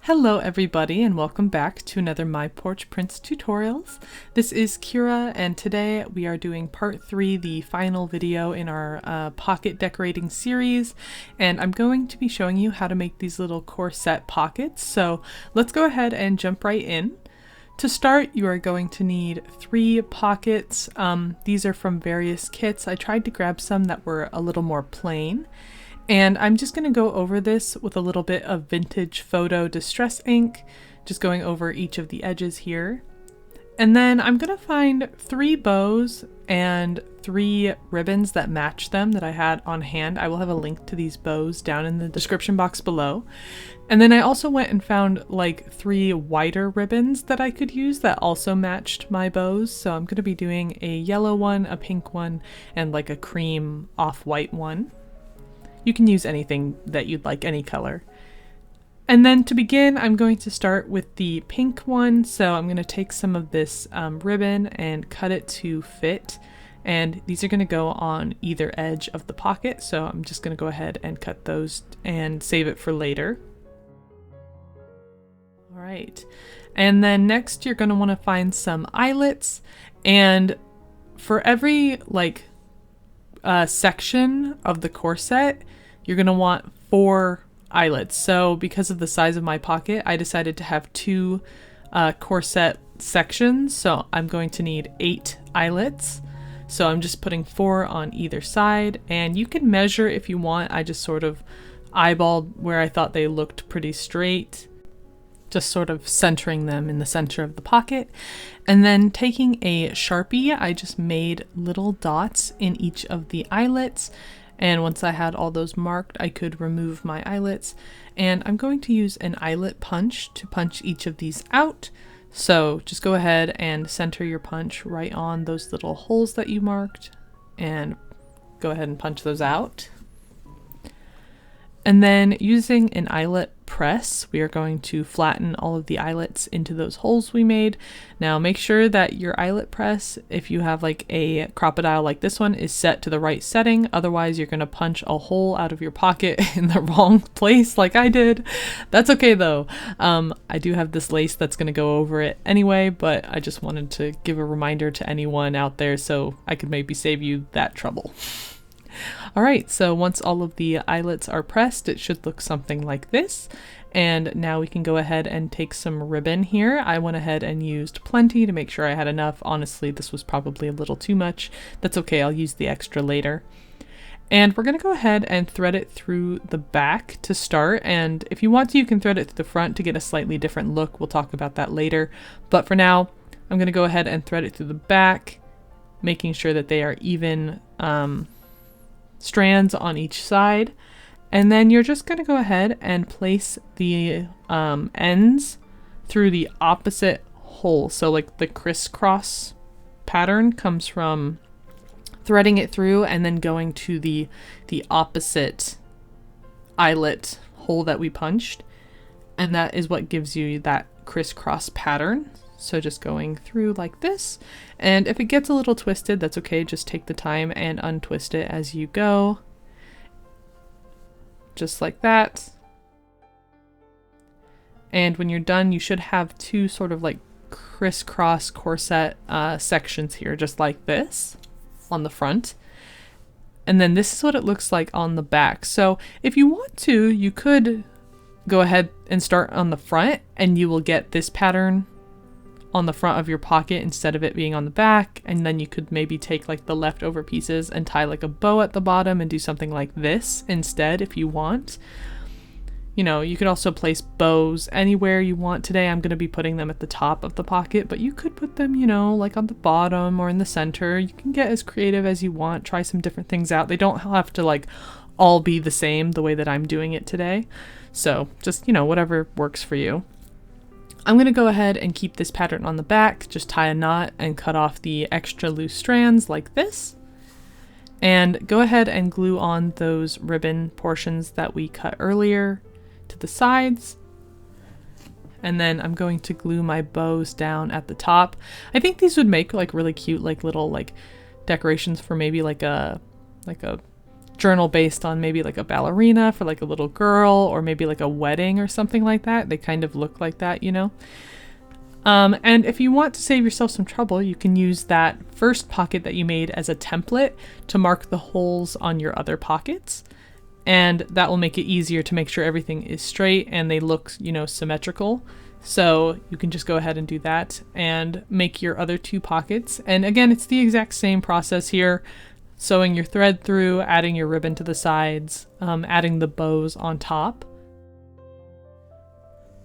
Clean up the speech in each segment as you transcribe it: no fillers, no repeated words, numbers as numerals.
Hello everybody and welcome back to another My Porch Prints tutorials. This is Kyra and today we are doing part 3, the final video in our pocket decorating series, and I'm going to be showing you how to make these little corset pockets. So let's go ahead and jump right in. To start, you are going to need 3 pockets. These are from various kits. I tried to grab some that were a little more plain. And I'm just going to go over this with a little bit of vintage photo distress ink, just going over each of the edges here. And then I'm going to find 3 bows and 3 ribbons that match them that I had on hand. I will have a link to these bows down in the description box below. And then I also went and found like 3 wider ribbons that I could use that also matched my bows. So I'm going to be doing a yellow one, a pink one, and like a cream off-white one. You can use anything that you'd like, any color. And then to begin, I'm going to start with the pink one. So I'm going to take some of this ribbon and cut it to fit. And these are going to go on either edge of the pocket. So I'm just going to go ahead and cut those and save it for later. All right. And then next you're going to want to find some eyelets. And for every section of the corset, you're going to want 4 eyelets. So because of the size of my pocket, I decided to have 2 corset sections. So I'm going to need 8 eyelets. So I'm just putting 4 on either side, and you can measure if you want. I just sort of eyeballed where I thought they looked pretty straight, just sort of centering them in the center of the pocket. And then taking a Sharpie, I just made little dots in each of the eyelets. And once I had all those marked, I could remove my eyelets. And I'm going to use an eyelet punch to punch each of these out. So just go ahead and center your punch right on those little holes that you marked and go ahead and punch those out. And then using an eyelet press, we are going to flatten all of the eyelets into those holes we made. Now make sure that your eyelet press, if you have like a crocodile like this one, is set to the right setting. Otherwise you're going to punch a hole out of your pocket in the wrong place like I did. That's okay though. I do have this lace that's going to go over it anyway, but I just wanted to give a reminder to anyone out there so I could maybe save you that trouble. Alright, so once all of the eyelets are pressed, it should look something like this. And now we can go ahead and take some ribbon here. I went ahead and used plenty to make sure I had enough. Honestly, this was probably a little too much. That's okay, I'll use the extra later. And we're going to go ahead and thread it through the back to start. And if you want to, you can thread it through the front to get a slightly different look. We'll talk about that later. But for now, I'm going to go ahead and thread it through the back, making sure that they are even strands on each side. And then you're just going to go ahead and place the ends through the opposite hole. So like the crisscross pattern comes from threading it through and then going to the opposite eyelet hole that we punched. And that is what gives you that crisscross pattern. So just going through like this, and if it gets a little twisted, that's okay. Just take the time and untwist it as you go. Just like that. And when you're done, you should have 2 sort of like crisscross corset sections here, just like this on the front. And then this is what it looks like on the back. So if you want to, you could go ahead and start on the front and you will get this pattern on the front of your pocket instead of it being on the back. And then you could maybe take like the leftover pieces and tie like a bow at the bottom and do something like this instead if you want. You know, you could also place bows anywhere you want. Today I'm going to be putting them at the top of the pocket, but you could put them, you know, like on the bottom or in the center. You can get as creative as you want, try some different things out. They don't have to like all be the same the way that I'm doing it today. So just, you know, whatever works for you. I'm going to go ahead and keep this pattern on the back, just tie a knot and cut off the extra loose strands like this. And go ahead and glue on those ribbon portions that we cut earlier to the sides. And then I'm going to glue my bows down at the top. I think these would make like really cute like little like decorations for maybe like a journal based on maybe like a ballerina for like a little girl, or maybe like a wedding or something like that. They kind of look like that, you know. And if you want to save yourself some trouble, you can use that first pocket that you made as a template to mark the holes on your other pockets. And that will make it easier to make sure everything is straight and they look, you know, symmetrical. So you can just go ahead and do that and make your other 2 pockets. And again, it's the exact same process here. Sewing your thread through, adding your ribbon to the sides, adding the bows on top.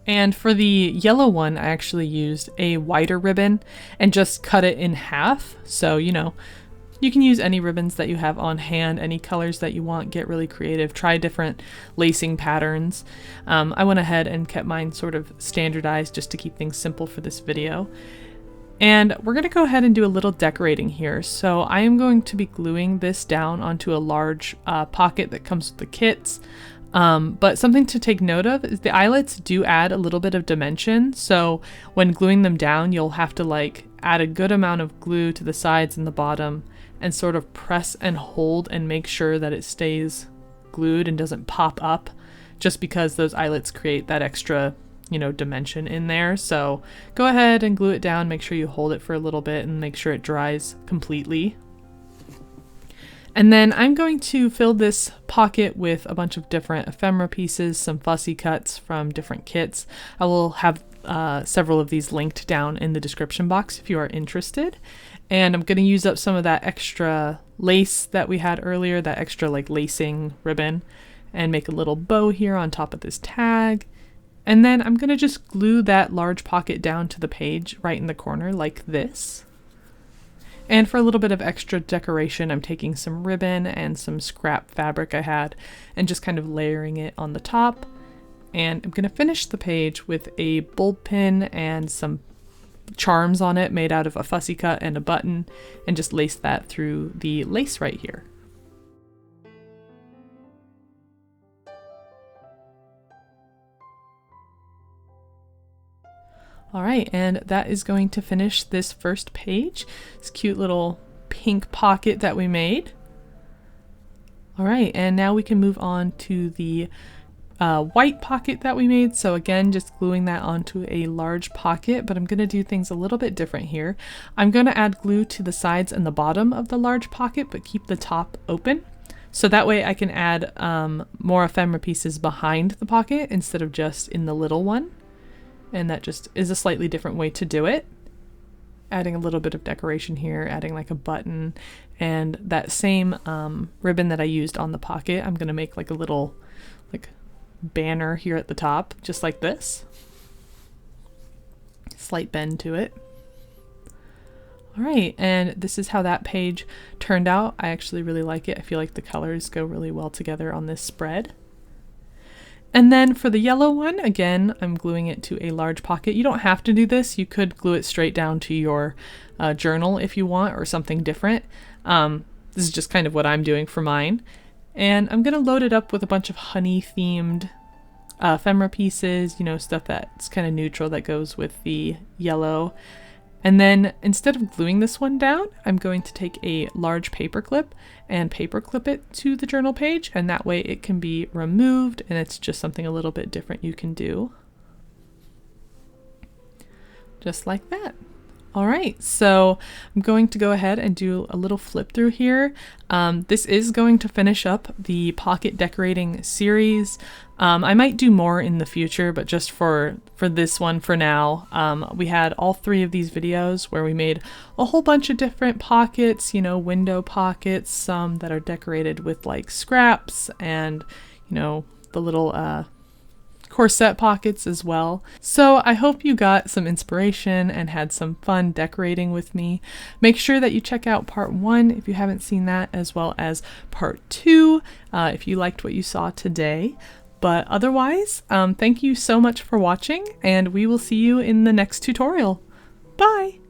And for the yellow one, I actually used a wider ribbon and just cut it in half. So, you know, you can use any ribbons that you have on hand, any colors that you want, get really creative, try different lacing patterns. I went ahead and kept mine sort of standardized just to keep things simple for this video. And we're going to go ahead and do a little decorating here. So I am going to be gluing this down onto a large pocket that comes with the kits. But something to take note of is the eyelets do add a little bit of dimension. So when gluing them down, you'll have to like add a good amount of glue to the sides and the bottom and sort of press and hold and make sure that it stays glued and doesn't pop up, just because those eyelets create that extra, you know, dimension in there. So go ahead and glue it down, make sure you hold it for a little bit and make sure it dries completely. And then I'm going to fill this pocket with a bunch of different ephemera pieces, some fussy cuts from different kits. I will have several of these linked down in the description box if you are interested. And I'm going to use up some of that extra lace that we had earlier, that extra like lacing ribbon, and make a little bow here on top of this tag. And then I'm going to just glue that large pocket down to the page right in the corner like this. And for a little bit of extra decoration, I'm taking some ribbon and some scrap fabric I had and just kind of layering it on the top. And I'm going to finish the page with a bulb pin and some charms on it made out of a fussy cut and a button, and just lace that through the lace right here. All right, and that is going to finish this first page. This cute little pink pocket that we made. All right, and now we can move on to the white pocket that we made. So again, just gluing that onto a large pocket, but I'm going to do things a little bit different here. I'm going to add glue to the sides and the bottom of the large pocket, but keep the top open. So that way I can add more ephemera pieces behind the pocket instead of just in the little one. And that just is a slightly different way to do it. Adding a little bit of decoration here, adding like a button, and that same ribbon that I used on the pocket, I'm gonna make like a little like banner here at the top, just like this. Slight bend to it. All right, and this is how that page turned out. I actually really like it. I feel like the colors go really well together on this spread. And then for the yellow one, again, I'm gluing it to a large pocket. You don't have to do this. You could glue it straight down to your journal if you want, or something different. This is just kind of what I'm doing for mine. And I'm going to load it up with a bunch of honey-themed ephemera pieces, you know, stuff that's kind of neutral that goes with the yellow. And then instead of gluing this one down, I'm going to take a large paper clip and paper clip it to the journal page, and that way it can be removed and it's just something a little bit different you can do. Just like that. All right, so I'm going to go ahead and do a little flip through here. This is going to finish up the pocket decorating series. I might do more in the future, but just for this one for now, we had all 3 of these videos where we made a whole bunch of different pockets, you know, window pockets, some that are decorated with like scraps and, you know, the little corset pockets as well. So I hope you got some inspiration and had some fun decorating with me. Make sure that you check out part 1 if you haven't seen that, as well as part 2 if you liked what you saw today. But otherwise, thank you so much for watching, and we will see you in the next tutorial. Bye!